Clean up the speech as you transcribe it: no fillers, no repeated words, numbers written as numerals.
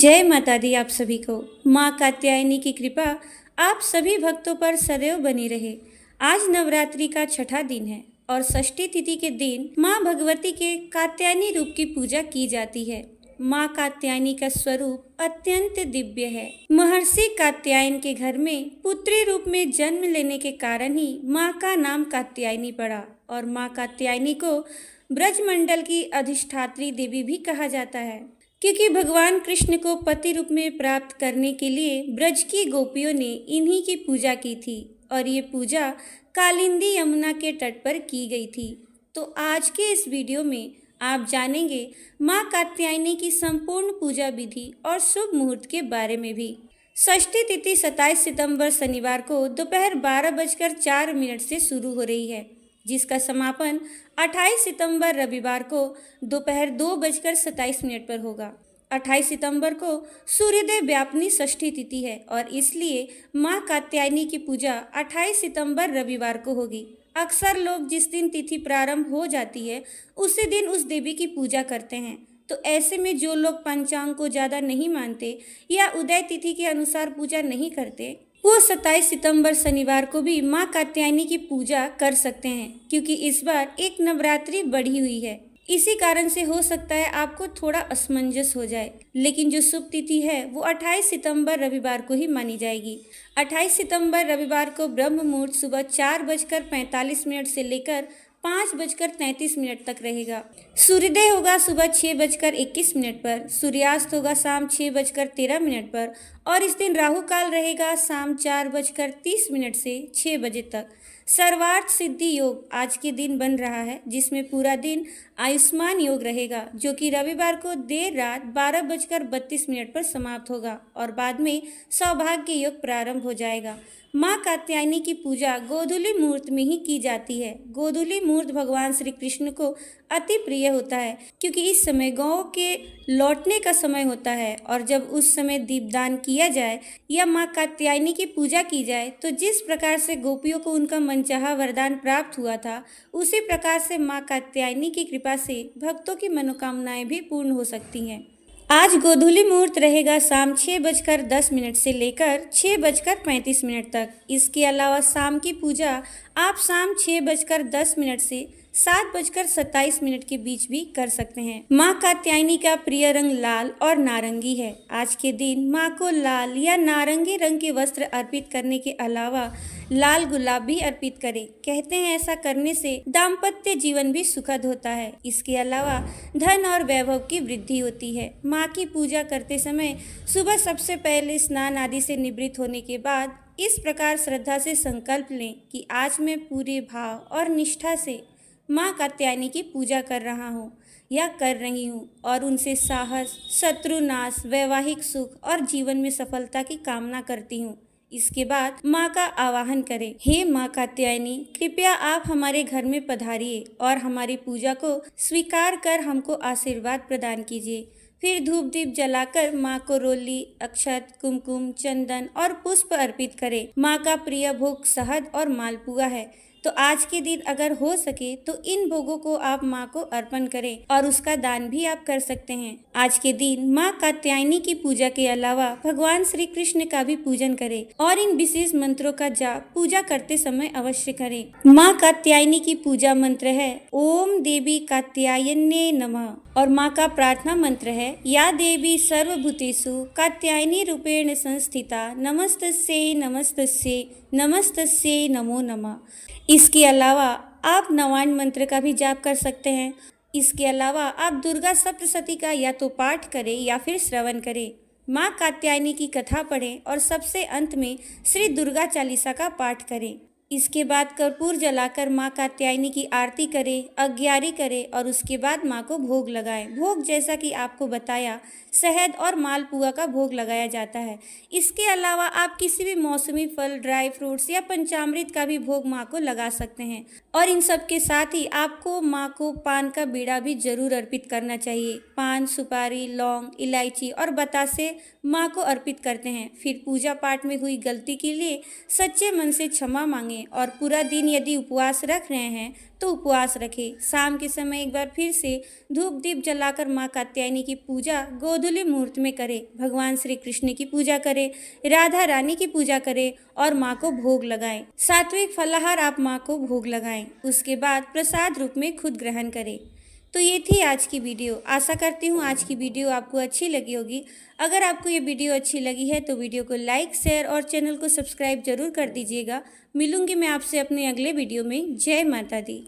जय माता दी आप सभी को। माँ कात्यायनी की कृपा आप सभी भक्तों पर सदैव बनी रहे। आज नवरात्रि का छठा दिन है और षष्ठी तिथि के दिन माँ भगवती के कात्यायनी रूप की पूजा की जाती है। माँ कात्यायनी का स्वरूप अत्यंत दिव्य है। महर्षि कात्यायन के घर में पुत्री रूप में जन्म लेने के कारण ही माँ का नाम कात्यायनी पड़ा और माँ कात्यायनी को ब्रजमंडल की अधिष्ठात्री देवी भी कहा जाता है, क्योंकि भगवान कृष्ण को पति रूप में प्राप्त करने के लिए ब्रज की गोपियों ने इन्हीं की पूजा की थी और ये पूजा कालिंदी यमुना के तट पर की गई थी। तो आज के इस वीडियो में आप जानेंगे माँ कात्यायनी की संपूर्ण पूजा विधि और शुभ मुहूर्त के बारे में भी। षष्ठी तिथि 27 सितंबर शनिवार को दोपहर 12:04 से शुरू हो रही है, जिसका समापन 28 सितंबर रविवार को दोपहर 2:27 पर होगा। 28 सितंबर को सूर्योदय व्यापनी षष्ठी तिथि है और इसलिए माँ कात्यायनी की पूजा 28 सितंबर रविवार को होगी। अक्सर लोग जिस दिन तिथि प्रारंभ हो जाती है उसी दिन उस देवी की पूजा करते हैं। तो ऐसे में जो लोग पंचांग को ज़्यादा नहीं मानते या उदय तिथि के अनुसार पूजा नहीं करते, वो 27 सितंबर शनिवार को भी माँ कात्यायनी की पूजा कर सकते हैं, क्योंकि इस बार एक नवरात्रि बढ़ी हुई है। इसी कारण से हो सकता है आपको थोड़ा असमंजस हो जाए, लेकिन जो शुभ तिथि है वो 28 सितंबर रविवार को ही मानी जाएगी। 28 सितंबर रविवार को ब्रह्म मुहूर्त सुबह 4:45 से लेकर 5:33 तक रहेगा। सूर्योदय होगा सुबह 6:21 पर, सूर्यास्त होगा शाम 6:13 पर और इस दिन राहु काल रहेगा शाम 4:30 से 6 बजे तक। सर्वार्थ सिद्धि योग आज के दिन बन रहा है, जिसमें पूरा दिन आयुष्मान योग रहेगा, जो कि रविवार को देर रात 12:32 पर समाप्त होगा और बाद में सौभाग्य योग प्रारंभ हो जाएगा। माँ कात्यायनी की पूजा गोधूली मुहूर्त में ही की जाती है। गोधूली मुहूर्त भगवान श्री कृष्ण को अति प्रिय होता है, क्योंकि इस समय गौ के लौटने का समय होता है और जब उस समय दीपदान किया जाए या माँ कात्यायनी की पूजा की जाए तो जिस प्रकार से गोपियों को उनका मनचाहा वरदान प्राप्त हुआ था, उसी प्रकार से माँ कात्यायनी की कृपा से भक्तों की मनोकामनाएं भी पूर्ण हो सकती हैं। आज गोधूली मुहूर्त रहेगा शाम 6:10 से लेकर 6:35 तक। इसके अलावा शाम की पूजा आप शाम 6:10 से 7:27 के बीच भी कर सकते हैं। माँ कात्यायनी का प्रिय रंग लाल और नारंगी है। आज के दिन माँ को लाल या नारंगी रंग के वस्त्र अर्पित करने के अलावा लाल गुलाब भी अर्पित करें। कहते हैं ऐसा करने से दाम्पत्य जीवन भी सुखद होता है। इसके अलावा धन और वैभव की वृद्धि होती है। माँ की पूजा करते समय सुबह सबसे पहले स्नान आदि से निवृत्त होने के बाद इस प्रकार श्रद्धा से संकल्प लें कि आज मैं पूरे भाव और निष्ठा से माँ कात्यायनी की पूजा कर रहा हूँ या कर रही हूँ और उनसे साहस, शत्रुनाश, वैवाहिक सुख और जीवन में सफलता की कामना करती हूँ। इसके बाद माँ का आवाहन करें। हे माँ कात्यायनी, कृपया आप हमारे घर में पधारिए और हमारी पूजा को स्वीकार कर हमको आशीर्वाद प्रदान कीजिए। फिर धूप दीप जलाकर माँ को रोली, अक्षत, कुमकुम, चंदन और पुष्प अर्पित करें। माँ का प्रिय भोग शहद और मालपुआ है, तो आज के दिन अगर हो सके तो इन भोगों को आप माँ को अर्पण करें और उसका दान भी आप कर सकते हैं। आज के दिन माँ कात्यायनी की पूजा के अलावा भगवान श्री कृष्ण का भी पूजन करें और इन विशेष मंत्रों का जाप पूजा करते समय अवश्य करें। माँ कात्यायनी की पूजा मंत्र है ओम देवी कात्यायन्ये नमः और माँ का प्रार्थना मंत्र है या देवी सर्वभूतेषु कात्यायनी रूपेण संस्थिता नमस्तस्यै नमस्तस्यै नमस्तस्यै नमो नमः। इसके अलावा आप नवान मंत्र का भी जाप कर सकते हैं। इसके अलावा आप दुर्गा सप्तशती का या तो पाठ करें या फिर श्रवण करें। माँ कात्यायनी की कथा पढ़ें और सबसे अंत में श्री दुर्गा चालीसा का पाठ करें। इसके बाद कर्पूर जलाकर माँ कात्यायनी की आरती करें, अग्यारी करें और उसके बाद माँ को भोग लगाएं। भोग जैसा कि आपको बताया शहद और मालपुआ का भोग लगाया जाता है। इसके अलावा आप किसी भी मौसमी फल, ड्राई फ्रूट्स या पंचामृत का भी भोग माँ को लगा सकते हैं और इन सब के साथ ही आपको माँ को पान का बीड़ा भी जरूर अर्पित करना चाहिए। पान, सुपारी, लौंग, इलायची और बतासे माँ को अर्पित करते हैं। फिर पूजा पाठ में हुई गलती के लिए सच्चे मन से क्षमा मांगे माने और पूरा दिन यदि उपवास रख रहे हैं तो उपवास रखें। शाम के समय एक बार फिर से धूप दीप जलाकर माँ कात्यायनी की पूजा गोधूली मुहूर्त में करें। भगवान श्री कृष्ण की पूजा करें, राधा रानी की पूजा करें और माँ को भोग लगाएं। सात्विक फलाहार आप माँ को भोग लगाएं। उसके बाद प्रसाद रूप में खुद ग्रहण करें। तो ये थी आज की वीडियो। आशा करती हूँ आज की वीडियो आपको अच्छी लगी होगी। अगर आपको ये वीडियो अच्छी लगी है तो वीडियो को लाइक, शेयर और चैनल को सब्सक्राइब जरूर कर दीजिएगा। मिलूंगी मैं आपसे अपने अगले वीडियो में। जय माता दी।